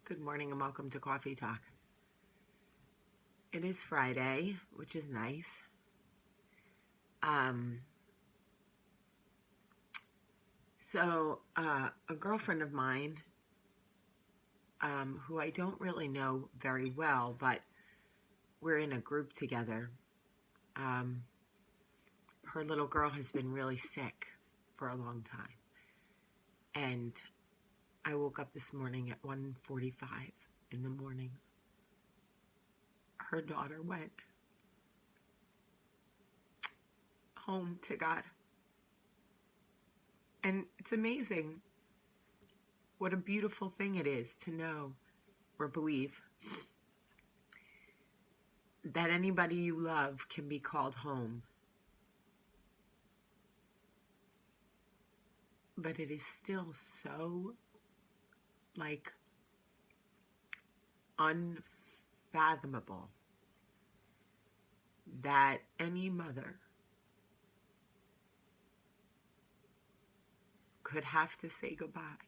Good morning and welcome to Coffee Talk. It is Friday, which is nice. A girlfriend of mine, who I don't really know very well, but we're in a group together. Her little girl has been really sick for a long time. And I woke up this morning at 1:45 in the morning. Her daughter went home to God. And it's amazing what a beautiful thing it is to know or believe that anybody you love can be called home. But it is still so, unfathomable that any mother could have to say goodbye.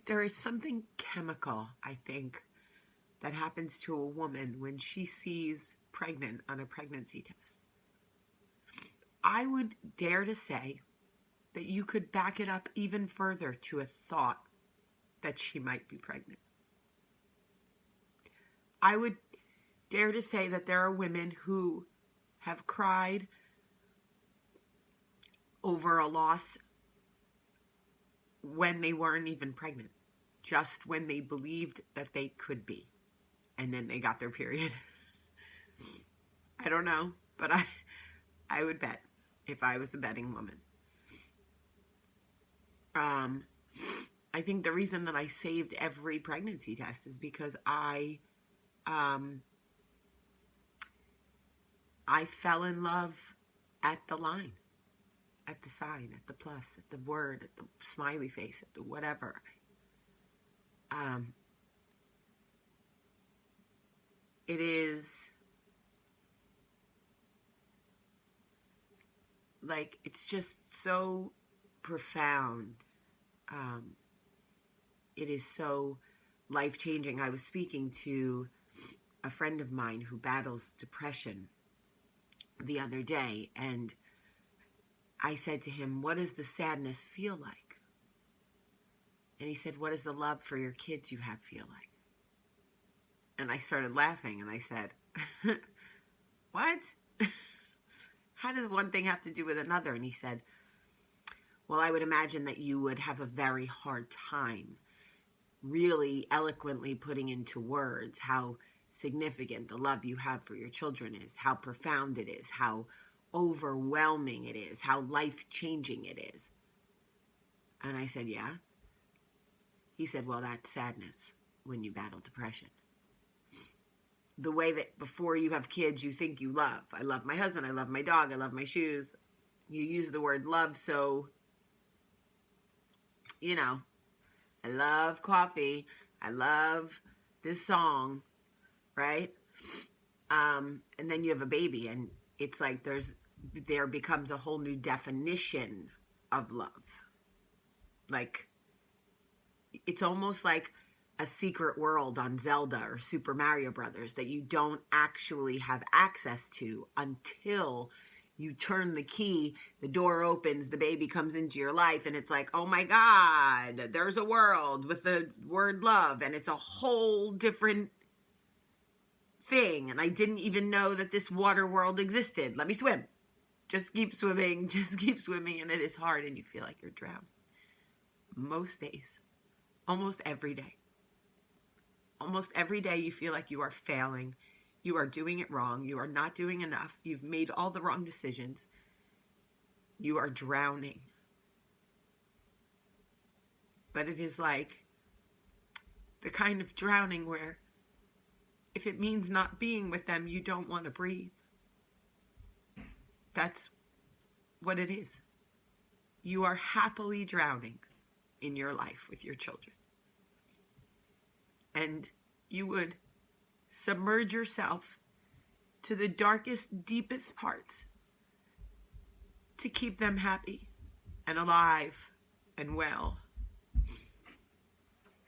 There is something chemical, I think, that happens to a woman when she sees pregnant on a pregnancy test. I would dare to say that you could back it up even further to a thought that she might be pregnant. I would dare to say that there are women who have cried over a loss when they weren't even pregnant, just when they believed that they could be, and then they got their period. I don't know, but I would bet if I was a betting woman. I think the reason that I saved every pregnancy test is because I fell in love at the line, at the sign, at the plus, at the word, at the smiley face, at the whatever. It is it's just so profound. It is so life-changing. I was speaking to a friend of mine who battles depression the other day, and I said to him, "What does the sadness feel like?" And he said, "What does the love for your kids you have feel like?" And I started laughing, and I said, "What? How does one thing have to do with another?" And he said, "Well, I would imagine that you would have a very hard time really eloquently putting into words how significant the love you have for your children is, how profound it is, how overwhelming it is, how life-changing it is." And I said, "Yeah." He said, "Well, that's sadness when you battle depression. The way that before you have kids, you think you love. I love my husband, I love my dog, I love my shoes. You use the word love, so, I love coffee, I love this song, right? And then you have a baby, and it's like there becomes a whole new definition of love. It's almost like a secret world on Zelda or Super Mario Brothers that you don't actually have access to until you turn the key, the door opens, the baby comes into your life, and it's like, oh my God, there's a world with the word love, and it's a whole different thing, and I didn't even know that this water world existed. Let me swim. Just keep swimming, and it is hard, and you feel like you're drowned. Most days. Almost every day. Almost every day you feel like you are failing. You are doing it wrong. You are not doing enough. You've made all the wrong decisions. You are drowning. But it is like the kind of drowning where if it means not being with them, you don't want to breathe. That's what it is. You are happily drowning in your life with your children. And you would submerge yourself to the darkest, deepest parts to keep them happy and alive and well.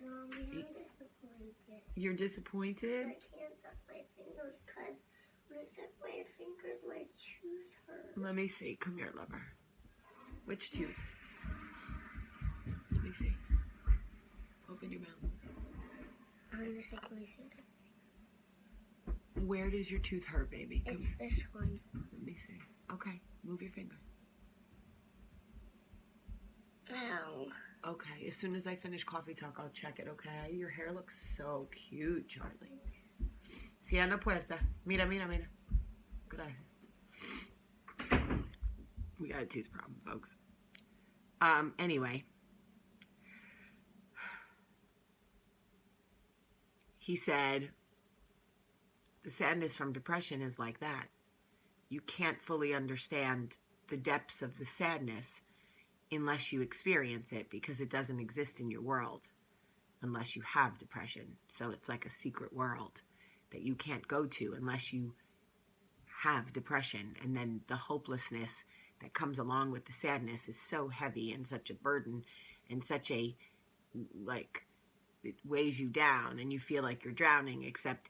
Mommy, I'm disappointed. You're disappointed? I can't suck my fingers because when I suck my fingers, my tooth hurts. Let me see. Come here, lover. Which tooth? Let me see. Open your mouth. I'm going to suck my fingers. Where does your tooth hurt, baby? Come It's here. this one. Let me see. Okay. Move your finger. Ow. Okay. As soon as I finish coffee talk, I'll check it, okay? Your hair looks so cute, Charlie. Cierra la puerta. Mira, mira, mira. Gracias. We got a tooth problem, folks. Anyway. He said, the sadness from depression is like that. You can't fully understand the depths of the sadness unless you experience it, because it doesn't exist in your world unless you have depression. So it's like a secret world that you can't go to unless you have depression. And then the hopelessness that comes along with the sadness is so heavy and such a burden and such a, like, it weighs you down and you feel like you're drowning, except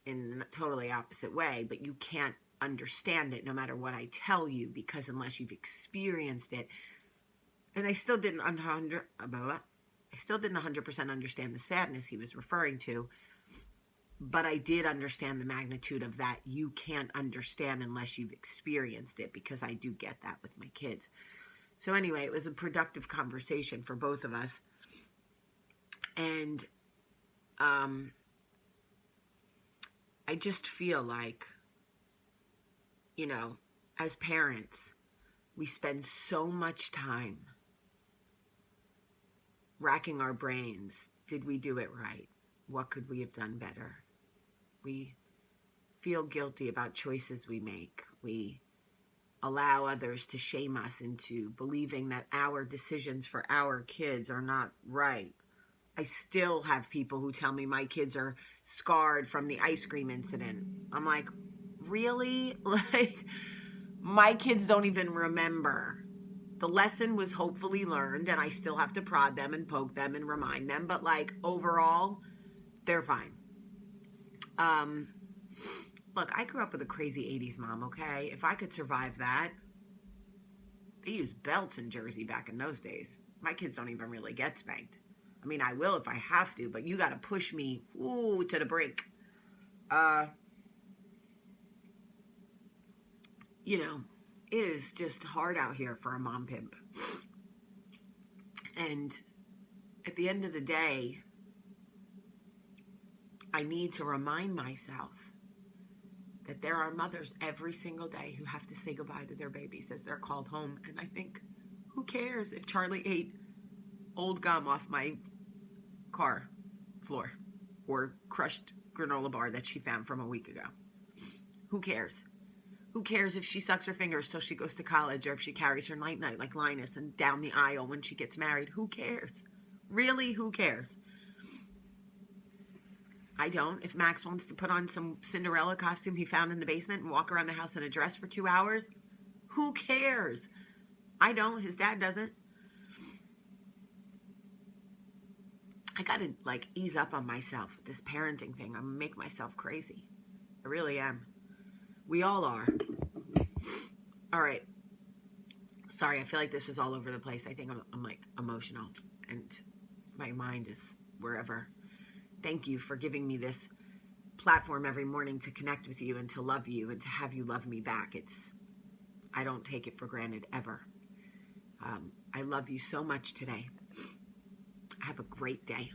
in a totally opposite way. But you can't understand it no matter what I tell you, because unless you've experienced it. And I still didn't 100% understand the sadness he was referring to, but I did understand the magnitude of that. You can't understand unless you've experienced it, because I do get that with my kids. So anyway, it was a productive conversation for both of us. And I just feel like, you know, as parents, we spend so much time racking our brains. Did we do it right? What could we have done better? We feel guilty about choices we make. We allow others to shame us into believing that our decisions for our kids are not right. I still have people who tell me my kids are scarred from the ice cream incident. I'm like, really? Like, my kids don't even remember. The lesson was hopefully learned, and I still have to prod them and poke them and remind them. But, like, overall, they're fine. Look, I grew up with a crazy 80s mom, okay? If I could survive that, they used belts in Jersey back in those days. My kids don't even really get spanked. I mean, I will if I have to, but you got to push me, to the brink. You know, it is just hard out here for a mom pimp. And at the end of the day, I need to remind myself that there are mothers every single day who have to say goodbye to their babies as they're called home. And I think, who cares if Charlie ate old gum off my car floor or crushed granola bar that she found from a week ago? Who cares? Who cares if she sucks her fingers till she goes to college, or if she carries her night-night like Linus and down the aisle when she gets married? Who cares? Really, who cares? I don't. If Max wants to put on some Cinderella costume he found in the basement and walk around the house in a dress for 2 hours, who cares? I don't. His dad doesn't. I gotta, like, ease up on myself with this parenting thing. I'm gonna make myself crazy. I really am. We all are. All right. Sorry, I feel like this was all over the place. I think I'm like emotional and my mind is wherever. Thank you for giving me this platform every morning to connect with you and to love you and to have you love me back. I don't take it for granted ever. I love you so much today. Have a great day.